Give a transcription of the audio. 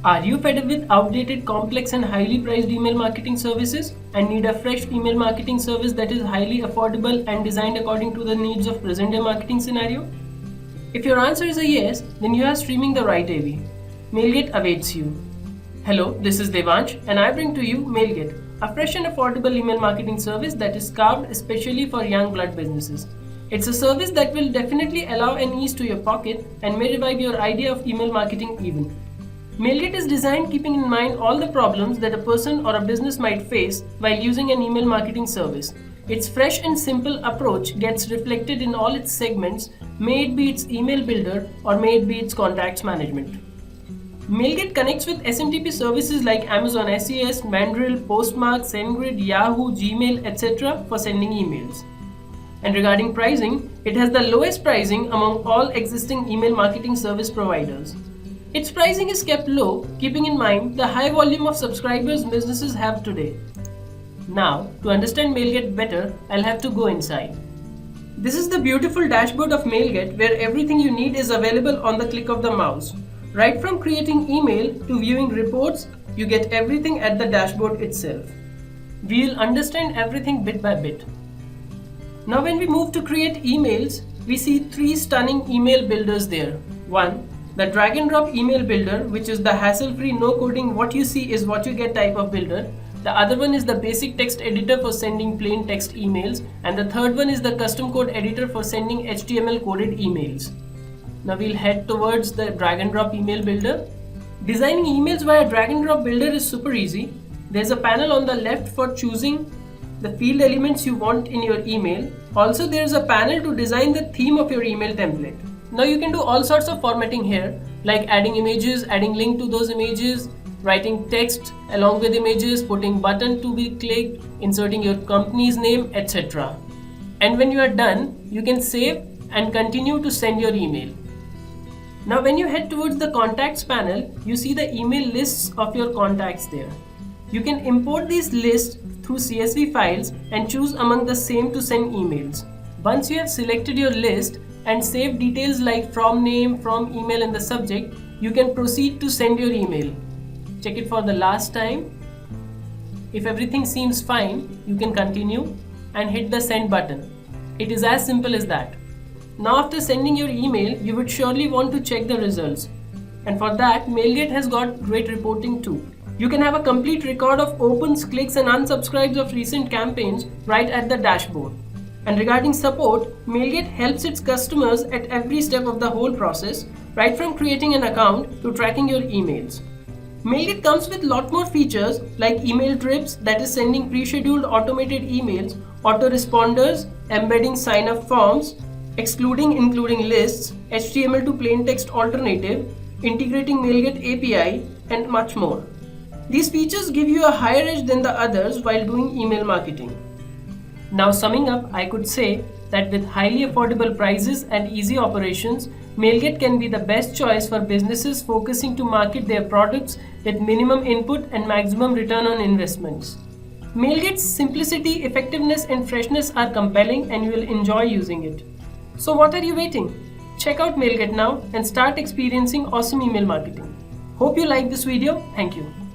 Are you fed up with outdated, complex and highly priced email marketing services and need a fresh email marketing service that is highly affordable and designed according to the needs of present-day marketing scenario? If your answer is a yes, then you are streaming the right AV. Mailget awaits you. Hello, this is Devansh and I bring to you Mailget, a fresh and affordable email marketing service that is carved especially for young blood businesses. It's a service that will definitely allow an ease to your pocket and may revive your idea of email marketing even. Mailget is designed keeping in mind all the problems that a person or a business might face while using an email marketing service. Its fresh and simple approach gets reflected in all its segments, may it be its email builder or may it be its contacts management. Mailget connects with SMTP services like Amazon SES, Mandrill, Postmark, SendGrid, Yahoo, Gmail, etc. for sending emails. And regarding pricing, it has the lowest pricing among all existing email marketing service providers. Its pricing is kept low, keeping in mind the high volume of subscribers businesses have today. Now, to understand Mailget better, I'll have to go inside. This is the beautiful dashboard of Mailget where everything you need is available on the click of the mouse. Right from creating email to viewing reports, you get everything at the dashboard itself. We'll understand everything bit by bit. Now when we move to create emails, we see three stunning email builders there. One, the drag and drop email builder, which is the hassle-free, no coding, what you see is what you get type of builder. The other one is the basic text editor for sending plain text emails. And the third one is the custom code editor for sending HTML coded emails. Now we'll head towards the drag and drop email builder. Designing emails via drag and drop builder is super easy. There's a panel on the left for choosing the field elements you want in your email. Also, there's a panel to design the theme of your email template. Now you can do all sorts of formatting here, like adding images, adding link to those images, writing text along with images, putting button to be clicked, inserting your company's name, etc. And when you are done, you can save and continue to send your email. Now when you head towards the contacts panel, you see the email lists of your contacts there. You can import these lists through CSV files and choose among the same to send emails. Once you have selected your list and save details like from name, from email in the subject, you can proceed to send your email. Check it for the last time. If everything seems fine, you can continue and hit the send button. It is as simple as that. Now after sending your email, you would surely want to check the results. And for that, Mailget has got great reporting too. You can have a complete record of opens, clicks and unsubscribes of recent campaigns right at the dashboard. And regarding support, Mailget helps its customers at every step of the whole process, right from creating an account to tracking your emails. Mailget comes with lot more features like email drips, that is sending pre-scheduled automated emails, autoresponders, embedding sign-up forms, excluding including lists, HTML to plain text alternative, integrating Mailget API, and much more. These features give you a higher edge than the others while doing email marketing. Now summing up, I could say that with highly affordable prices and easy operations, Mailget can be the best choice for businesses focusing to market their products with minimum input and maximum return on investments. Mailget's simplicity, effectiveness and freshness are compelling and you will enjoy using it. So what are you waiting? Check out Mailget now and start experiencing awesome email marketing. Hope you liked this video. Thank you.